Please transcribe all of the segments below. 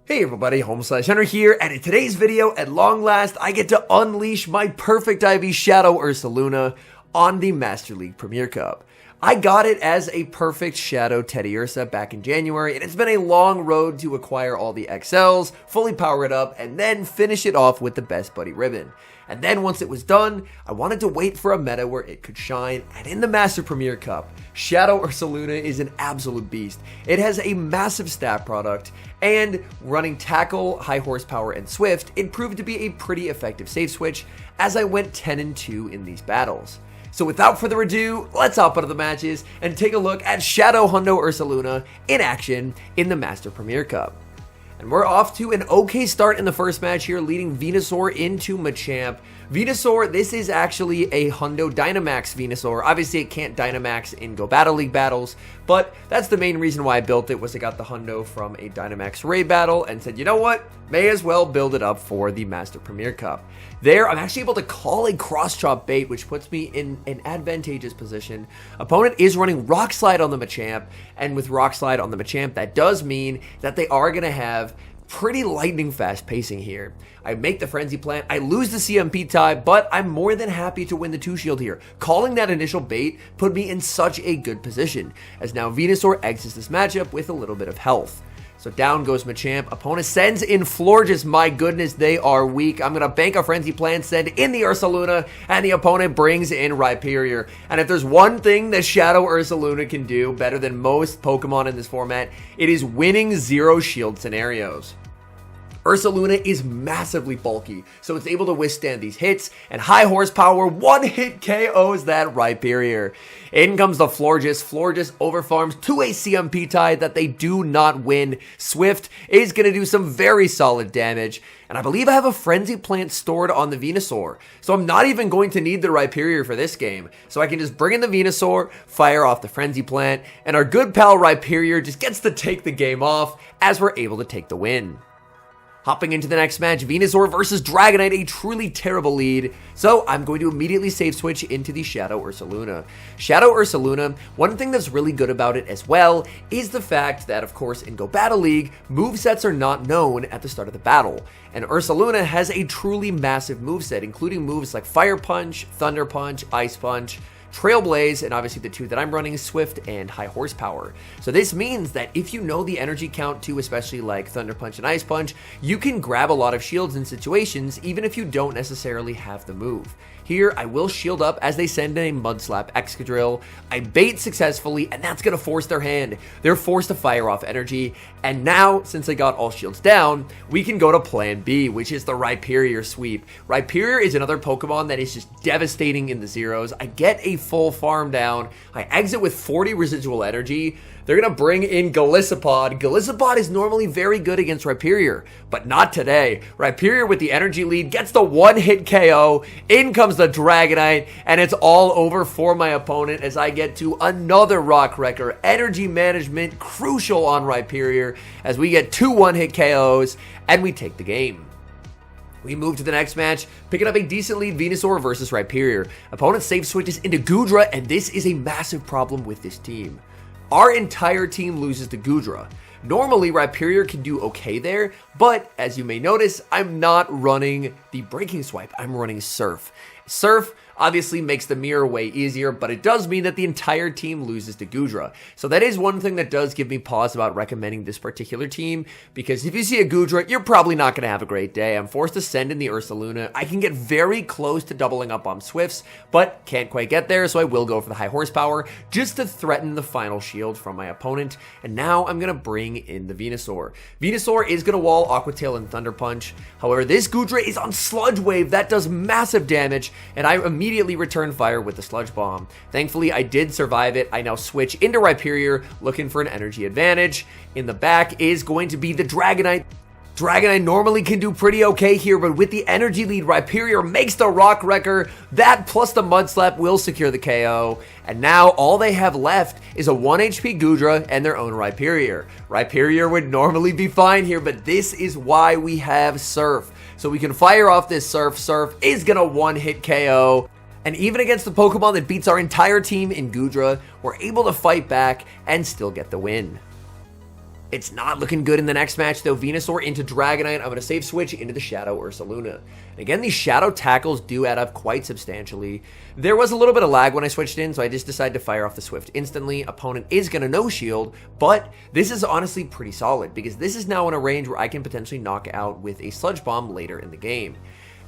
Hey everybody, HomeSliceHenry here, and in today's video, at long last, I get to unleash my perfect IV Shadow Ursaluna on the Master League Premier Cup. I got it as a perfect Shadow Teddy Ursa back in January, and it's been a long road to acquire all the XLs, fully power it up, and then finish it off with the Best Buddy ribbon. And then once it was done, I wanted to wait for a meta where it could shine, and in the Master Premier Cup, Shadow Ursaluna is an absolute beast. It has a massive stat product, and running Tackle, High Horsepower, and Swift, it proved to be a pretty effective save switch as I went 10-2 in these battles. So without further ado, let's hop out of the matches and take a look at Shadow HUNDO Ursaluna in action in the Master Premier Cup. And we're off to an okay start in the first match here, leading Venusaur into Machamp. Venusaur, this is actually a HUNDO Dynamax Venusaur. Obviously, it can't Dynamax in Go Battle League battles, but that's the main reason why I built it, was I got the HUNDO from a Dynamax raid battle and said, you know what, may as well build it up for the Master Premier Cup. There, I'm actually able to call a Cross Chop bait, which puts me in an advantageous position. Opponent is running Rock Slide on the Machamp, and with Rock Slide on the Machamp, that does mean that they are going to have pretty lightning fast pacing here. I make the Frenzy Plant, I lose the CMP tie, but I'm more than happy to win the 2-shield here. Calling that initial bait put me in such a good position, as now Venusaur exits this matchup with a little bit of health. So down goes Machamp. Opponent sends in Florges. My goodness, they are weak. I'm going to bank a Frenzy Plant, send in the Ursaluna, and the opponent brings in Rhyperior. And if there's one thing that Shadow Ursaluna can do better than most Pokemon in this format, it is winning zero shield scenarios. Ursaluna is massively bulky, so it's able to withstand these hits, and high horsepower one-hit KOs that Rhyperior. In comes the Florges. Florges overfarms to a CMP tie that they do not win. Swift is going to do some very solid damage, and I believe I have a Frenzy Plant stored on the Venusaur, so I'm not even going to need the Rhyperior for this game. So I can just bring in the Venusaur, fire off the Frenzy Plant, and our good pal Rhyperior just gets to take the game off as we're able to take the win. Hopping into the next match, Venusaur versus Dragonite, a truly terrible lead, so I'm going to immediately save switch into the Shadow Ursaluna. Shadow Ursaluna, one thing that's really good about it as well is the fact that, of course, in Go Battle League, movesets are not known at the start of the battle, and Ursaluna has a truly massive moveset, including moves like Fire Punch, Thunder Punch, Ice Punch, Trailblaze, and obviously the two that I'm running, Swift and High Horsepower. So this means that if you know the energy count too, especially like Thunder Punch and Ice Punch, you can grab a lot of shields in situations even if you don't necessarily have the move. Here, I will shield up as they send in a Mud Slap Excadrill. I bait successfully, and that's going to force their hand. They're forced to fire off energy, and now, since they got all shields down, we can go to Plan B, which is the Rhyperior sweep. Rhyperior is another Pokemon that is just devastating in the zeros. I get a full farm down. I exit with 40 residual energy. They're going to bring in Golisopod. Golisopod is normally very good against Rhyperior, but not today. Rhyperior with the energy lead gets the one-hit KO. In comes the Dragonite, and it's all over for my opponent as I get to another Rock Wrecker. Energy management crucial on Rhyperior as we get two one-hit KOs, and we take the game. We move to the next match, picking up a decent lead, Venusaur versus Rhyperior. Opponent save switches into Goodra, and this is a massive problem with this team. Our entire team loses to Goodra. Normally, Rhyperior can do okay there, but as you may notice, I'm not running the Breaking Swipe, I'm running Surf. Surf obviously makes the mirror way easier, but it does mean that the entire team loses to Goodra. So that is one thing that does give me pause about recommending this particular team, because if you see a Goodra, you're probably not going to have a great day. I'm forced to send in the Ursaluna. I can get very close to doubling up on Swifts, but can't quite get there, so I will go for the High Horsepower just to threaten the final shield from my opponent. And now I'm going to bring in the Venusaur. Venusaur is going to wall Aqua Tail and Thunder Punch. However, this Goodra is on Sludge Wave. That does massive damage, and I immediately return fire with the Sludge Bomb. Thankfully, I did survive it. I now switch into Rhyperior, looking for an energy advantage. In the back is going to be the Dragonite. Dragonite normally can do pretty okay here, but with the energy lead, Rhyperior makes the Rock Wrecker. That plus the Mud Slap will secure the KO. And now all they have left is a 1 HP Goodra and their own Rhyperior. Rhyperior would normally be fine here, but this is why we have Surf. So we can fire off this Surf. Surf is going to one-hit KO. And even against the Pokemon that beats our entire team in Goodra, we're able to fight back and still get the win. It's not looking good in the next match, though. Venusaur into Dragonite. I'm going to save switch into the Shadow Ursaluna. And again, these Shadow tackles do add up quite substantially. There was a little bit of lag when I switched in, so I just decided to fire off the Swift instantly. Opponent is going to no-shield, but this is honestly pretty solid, because this is now in a range where I can potentially knock out with a Sludge Bomb later in the game.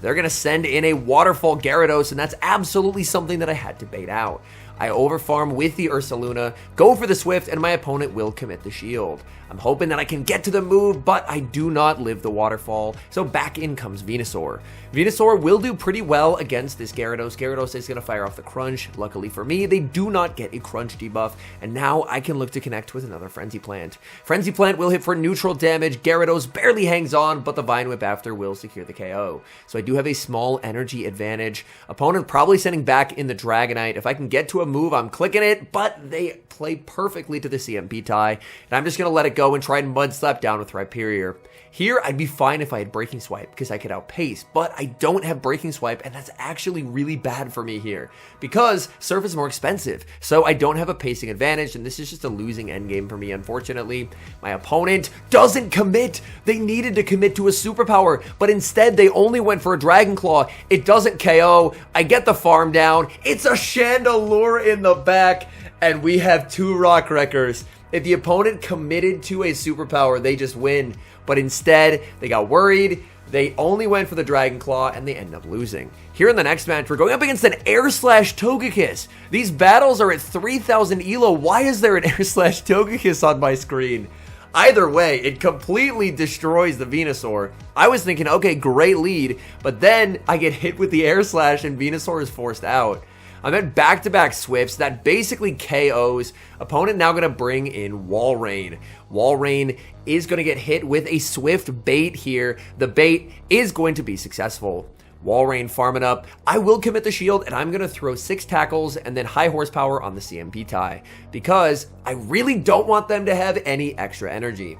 They're going to send in a Waterfall Gyarados, and that's absolutely something that I had to bait out. I overfarm with the Ursaluna, go for the Swift, and my opponent will commit the shield. I'm hoping that I can get to the move, but I do not live the Waterfall, so back in comes Venusaur. Venusaur will do pretty well against this Gyarados. Gyarados is going to fire off the Crunch. Luckily for me, they do not get a Crunch debuff, and now I can look to connect with another Frenzy Plant. Frenzy Plant will hit for neutral damage. Gyarados barely hangs on, but the Vine Whip after will secure the KO. So I do have a small energy advantage. Opponent probably sending back in the Dragonite. If I can get to a move, I'm clicking it, but they play perfectly to the CMP tie, and I'm just going to let it go and try and Mud Slap down with Rhyperior. Here, I'd be fine if I had Breaking Swipe, because I could outpace, but I don't have Breaking Swipe, and that's actually really bad for me here, because Surf is more expensive, so I don't have a pacing advantage, and this is just a losing endgame for me, unfortunately. My opponent doesn't commit. They needed to commit to a Superpower, but instead, they only went for a Dragon Claw. It doesn't KO. I get the farm down. It's a Chandelure in the back, and we have 2 Rock Wreckers. If the opponent committed to a Superpower, they just win. But instead, they got worried, they only went for the Dragon Claw, and they end up losing. Here in the next match, we're going up against an Air Slash Togekiss. These battles are at 3,000 ELO. Why is there an Air Slash Togekiss on my screen? Either way, it completely destroys the Venusaur. I was thinking, okay, great lead, but then I get hit with the Air Slash, and Venusaur is forced out. I'm at back-to-back Swifts. That basically KOs. Opponent now going to bring in Walrein. Walrein is going to get hit with a Swift bait here. The bait is going to be successful. Walrein farming up. I will commit the shield, and I'm going to throw 6 tackles and then high horsepower on the CMP tie, because I really don't want them to have any extra energy.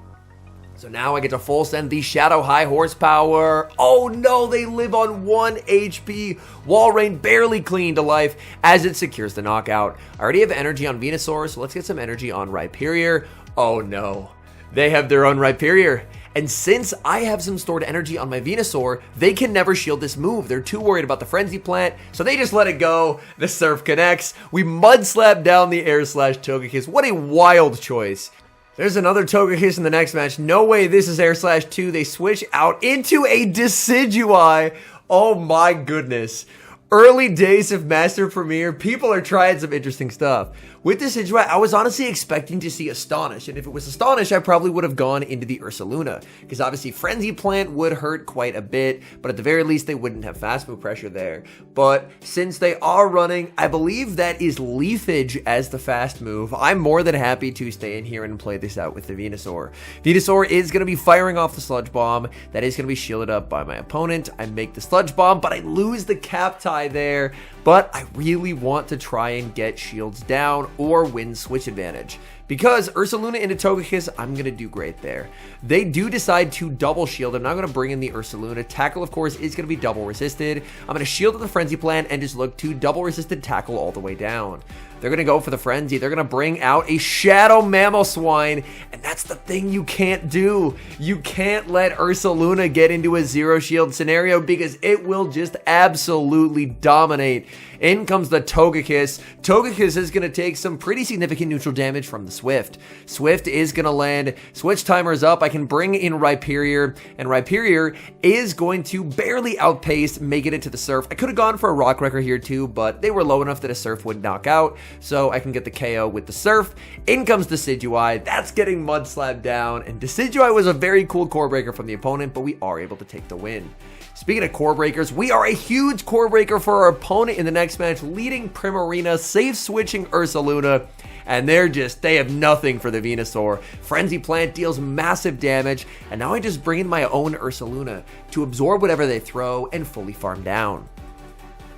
So now I get to full send the Shadow High Horsepower. Oh no, they live on 1 HP. Walrein barely clinging to life as it secures the knockout. I already have energy on Venusaur, so let's get some energy on Rhyperior. Oh no, they have their own Rhyperior. And since I have some stored energy on my Venusaur, they can never shield this move. They're too worried about the Frenzy Plant, so they just let it go. The Surf connects. We Mud Slap down the Air Slash Togekiss. What a wild choice. There's another Togekiss in the next match. No way this is Air Slash 2. They switch out into a Decidueye. Oh my goodness. Early days of Master Premier, people are trying some interesting stuff. With Decidueye, I was honestly expecting to see Astonish, and if it was Astonish, I probably would have gone into the Ursaluna, because obviously Frenzy Plant would hurt quite a bit, but at the very least, they wouldn't have fast move pressure there. But since they are running, I believe that is Leafage as the fast move. I'm more than happy to stay in here and play this out with the Venusaur. Venusaur is going to be firing off the Sludge Bomb. That is going to be shielded up by my opponent. I make the Sludge Bomb, but I lose the Cap Tie there. But I really want to try and get shields down or win switch advantage. Because Ursaluna into Togekiss, I'm going to do great there. They do decide to double shield. I'm not going to bring in the Ursaluna. Tackle, of course, is going to be double resisted. I'm going to shield with the Frenzy Plant and just look to double resisted tackle all the way down. They're going to go for the Frenzy. They're going to bring out a Shadow Mamoswine, and that's the thing you can't do. You can't let Ursaluna get into a zero shield scenario because it will just absolutely dominate. In comes the Togekiss. Togekiss is going to take some pretty significant neutral damage from the Swift. Swift is going to land. Switch timer is up. I can bring in Rhyperior, and Rhyperior is going to barely outpace, make it into the Surf. I could have gone for a Rock Wrecker here too, but they were low enough that a Surf would knock out, so I can get the KO with the Surf. In comes Decidueye. That's getting Mud Slapped down, and Decidueye was a very cool core breaker from the opponent, but we are able to take the win. Speaking of core breakers, we are a huge core breaker for our opponent in the next match, leading Primarina, safe switching Ursaluna, and they have nothing for the Venusaur. Frenzy Plant deals massive damage, and now I just bring in my own Ursaluna to absorb whatever they throw and fully farm down.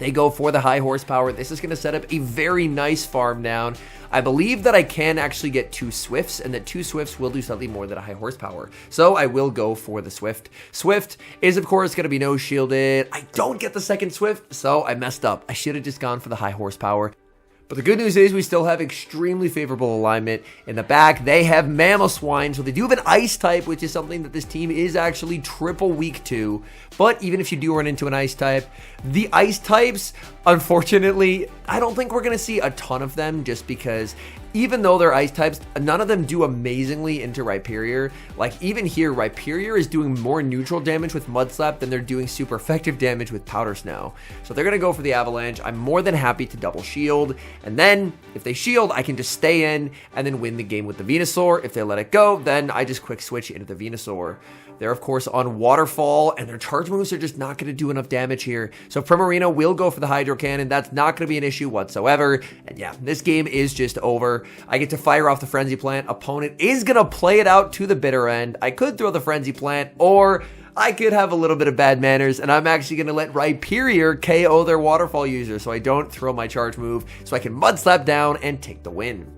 They go for the high horsepower. This is going to set up a very nice farm down. I believe that I can actually get 2 Swifts, and that 2 Swifts will do slightly more than a high horsepower. So I will go for the Swift. Swift is, of course, going to be no shielded. I don't get the second Swift, so I messed up. I should have just gone for the high horsepower. But the good news is we still have extremely favorable alignment. In the back, they have Mamoswine, so they do have an Ice type, which is something that this team is actually triple weak to. But even if you do run into an Ice type, the Ice types, unfortunately, I don't think we're going to see a ton of them just because even though they're Ice types, none of them do amazingly into Rhyperior. Like even here, Rhyperior is doing more neutral damage with Mud Slap than they're doing super effective damage with Powder Snow. So they're going to go for the Avalanche. I'm more than happy to double shield. And then if they shield, I can just stay in and then win the game with the Venusaur. If they let it go, then I just quick switch into the Venusaur. They're, of course, on Waterfall, and their charge moves are just not going to do enough damage here. So Primarina will go for the Hydro Cannon. That's not going to be an issue whatsoever. And yeah, this game is just over. I get to fire off the Frenzy Plant. Opponent is going to play it out to the bitter end. I could throw the Frenzy Plant, or I could have a little bit of bad manners, and I'm actually going to let Rhyperior KO their Waterfall user so I don't throw my charge move, so I can Mud Slap down and take the win.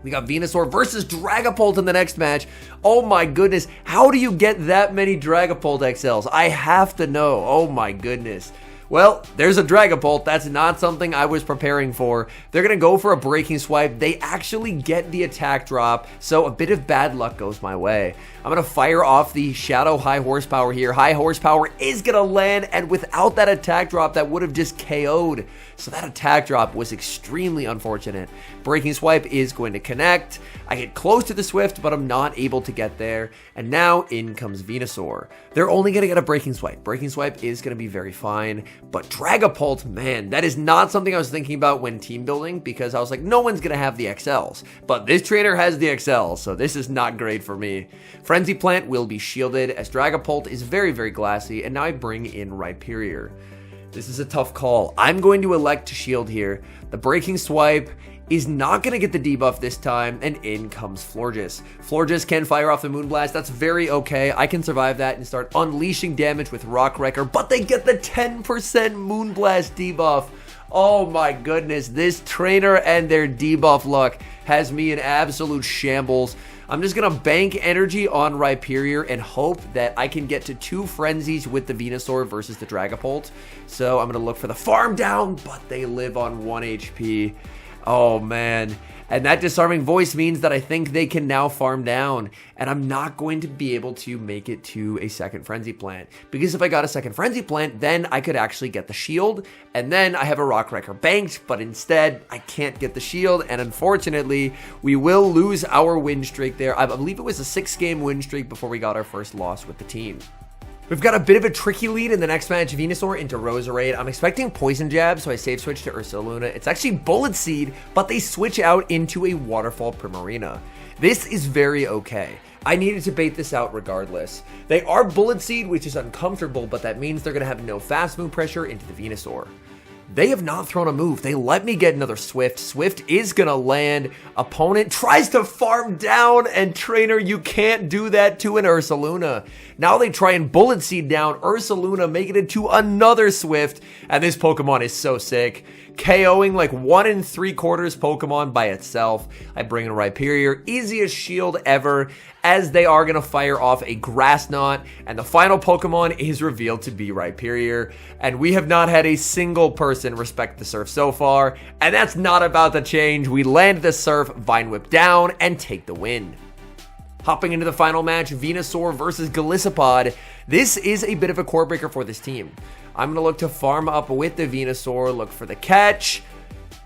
We got Venusaur versus Dragapult in the next match. Oh my goodness, how do you get that many Dragapult XLs? I have to know. Oh my goodness. Well, there's a Dragapult. That's not something I was preparing for. They're going to go for a Breaking Swipe. They actually get the attack drop, so a bit of bad luck goes my way. I'm going to fire off the Shadow High Horsepower here. High Horsepower is going to land, and without that attack drop, that would have just KO'd. So that attack drop was extremely unfortunate. Breaking Swipe is going to connect. I get close to the Swift, but I'm not able to get there. And now in comes Venusaur. They're only going to get a Breaking Swipe. Breaking Swipe is going to be very fine. But Dragapult, man, that is not something I was thinking about when team building because I was like, no one's going to have the XLs. But this trainer has the XLs, so this is not great for me. Frenzy Plant will be shielded as Dragapult is very, very glassy. And now I bring in Rhyperior. This is a tough call. I'm going to elect to shield here. The Breaking Swipe is not going to get the debuff this time, and in comes Florges. Florges can fire off the Moonblast. That's very okay. I can survive that and start unleashing damage with Rock Wrecker, but they get the 10% Moonblast debuff. Oh my goodness, this trainer and their debuff luck has me in absolute shambles. I'm just going to bank energy on Rhyperior and hope that I can get to 2 frenzies with the Venusaur versus the Dragapult. So I'm going to look for the farm down, but they live on 1 HP. Oh man. And that Disarming Voice means that I think they can now farm down, and I'm not going to be able to make it to a second Frenzy Plant, because if I got a second Frenzy Plant, then I could actually get the shield, and then I have a Rock Wrecker banked, but instead, I can't get the shield, and unfortunately, we will lose our win streak there. I believe it was a 6-game win streak before we got our first loss with the team. We've got a bit of a tricky lead in the next match, Venusaur into Roserade. I'm expecting Poison Jab, so I save switch to Ursaluna. It's actually Bullet Seed, but they switch out into a Waterfall Primarina. This is very okay. I needed to bait this out regardless. They are Bullet Seed, which is uncomfortable, but that means they're going to have no fast move pressure into the Venusaur. They have not thrown a move. They let me get another Swift. Swift is going to land. Opponent tries to farm down, and trainer, you can't do that to an Ursaluna. Now they try and Bullet Seed down Ursaluna, making it to another Swift, and this Pokemon is so sick. KOing like 1 3/4 Pokemon by itself. I bring in Rhyperior, easiest shield ever, as they are going to fire off a Grass Knot, and the final Pokemon is revealed to be Rhyperior, and we have not had a single person respect the Surf so far, and that's not about to change. We land the Surf, Vine Whip down, and take the win. Hopping into the final match, Venusaur versus Golisopod. This is a bit of a core breaker for this team. I'm going to look to farm up with the Venusaur, look for the catch.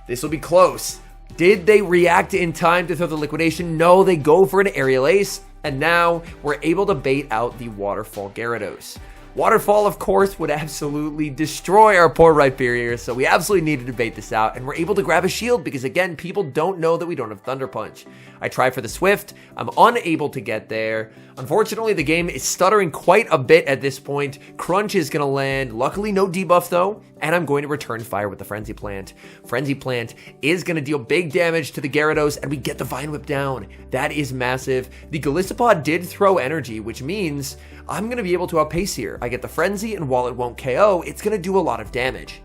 This will be close. Did they react in time to throw the Liquidation? No, they go for an Aerial Ace, and now we're able to bait out the Waterfall Gyarados. Waterfall, of course, would absolutely destroy our poor Rhyperior, so we absolutely needed to bait this out, and we're able to grab a shield because, again, people don't know that we don't have Thunder Punch. I try for the Swift. I'm unable to get there. Unfortunately, the game is stuttering quite a bit at this point. Crunch is going to land. Luckily, no debuff, though, and I'm going to return fire with the Frenzy Plant. Frenzy Plant is going to deal big damage to the Gyarados, and we get the Vine Whip down. That is massive. The Golisopod did throw energy, which means I'm going to be able to outpace here. I get the Frenzy, and while it won't KO, it's going to do a lot of damage.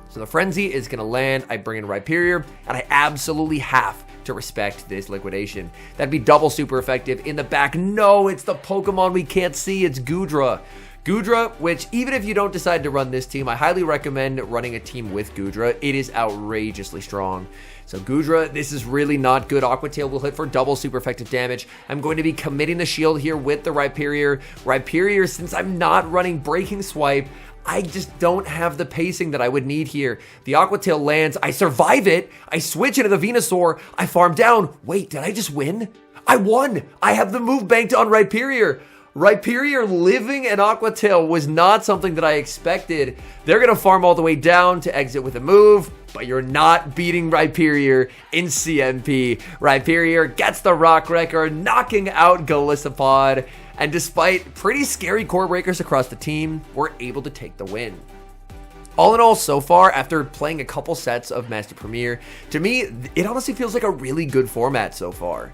So the Frenzy is going to land. I bring in Rhyperior, and I absolutely have to respect this Liquidation. That'd be double super effective. In the back, no, it's the Pokemon we can't see. It's Goodra. Goodra, which even if you don't decide to run this team, I highly recommend running a team with Goodra. It is outrageously strong. So Goodra, this is really not good. Aqua Tail will hit for double super effective damage. I'm going to be committing the shield here with the Rhyperior. Rhyperior, since I'm not running Breaking Swipe, I just don't have the pacing that I would need here. The Aqua Tail lands, I survive it, I switch into the Venusaur, I farm down. Wait, did I just win? I won! I have the move banked on Rhyperior. Rhyperior living an Aqua Tail was not something that I expected. They're going to farm all the way down to exit with a move, but you're not beating Rhyperior in CMP. Rhyperior gets the Rock Wrecker, knocking out Golisopod, and despite pretty scary core breakers across the team, we're able to take the win. All in all, so far, after playing a couple sets of Master Premier, to me, it honestly feels like a really good format so far.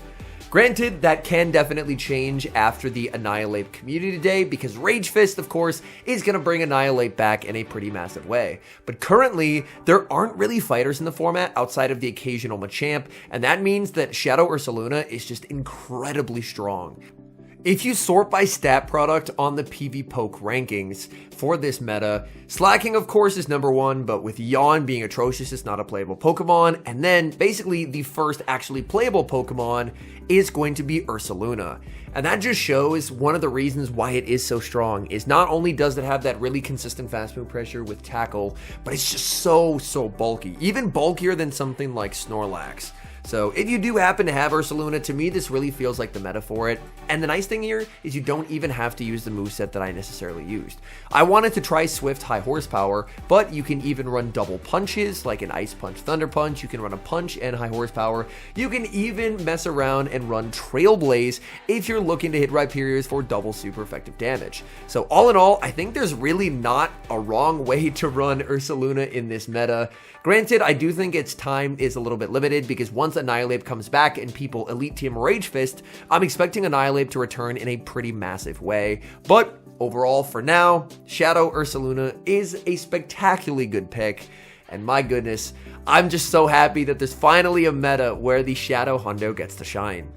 Granted, that can definitely change after the Annihilate Community Day, because Rage Fist, of course, is going to bring Annihilate back in a pretty massive way. But currently, there aren't really fighters in the format outside of the occasional Machamp, and that means that Shadow Ursaluna is just incredibly strong. If you sort by stat product on the PvPoke rankings for this meta, Slacking of course is number 1, but with Yawn being atrocious, it's not a playable Pokemon, and then basically the first actually playable Pokemon is going to be Ursaluna. And that just shows one of the reasons why it is so strong is not only does it have that really consistent fast move pressure with Tackle, but it's just so bulky, even bulkier than something like Snorlax. So if you do happen to have Ursaluna, to me this really feels like the meta for it. And the nice thing here is you don't even have to use the moveset that I necessarily used. I wanted to try Swift High Horsepower, but you can even run double punches like an Ice Punch, Thunder Punch. You can run a punch and High Horsepower. You can even mess around and run Trailblaze if you're looking to hit Rhyperiors for double super effective damage. So all in all, I think there's really not a wrong way to run Ursaluna in this meta. Granted, I do think its time is a little bit limited because once Annihilate comes back and people Elite Team Rage Fist, I'm expecting Annihilate to return in a pretty massive way. But overall, for now, Shadow Ursaluna is a spectacularly good pick. And my goodness, I'm just so happy that there's finally a meta where the Shadow Hundo gets to shine.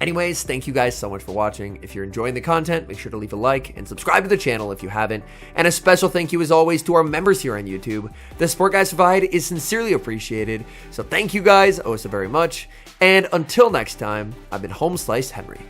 Anyways, thank you guys so much for watching. If you're enjoying the content, make sure to leave a like and subscribe to the channel if you haven't. And a special thank you as always to our members here on YouTube. The support guys provide is sincerely appreciated. So thank you guys oh so very much. And until next time, I've been HomeSliceHenry.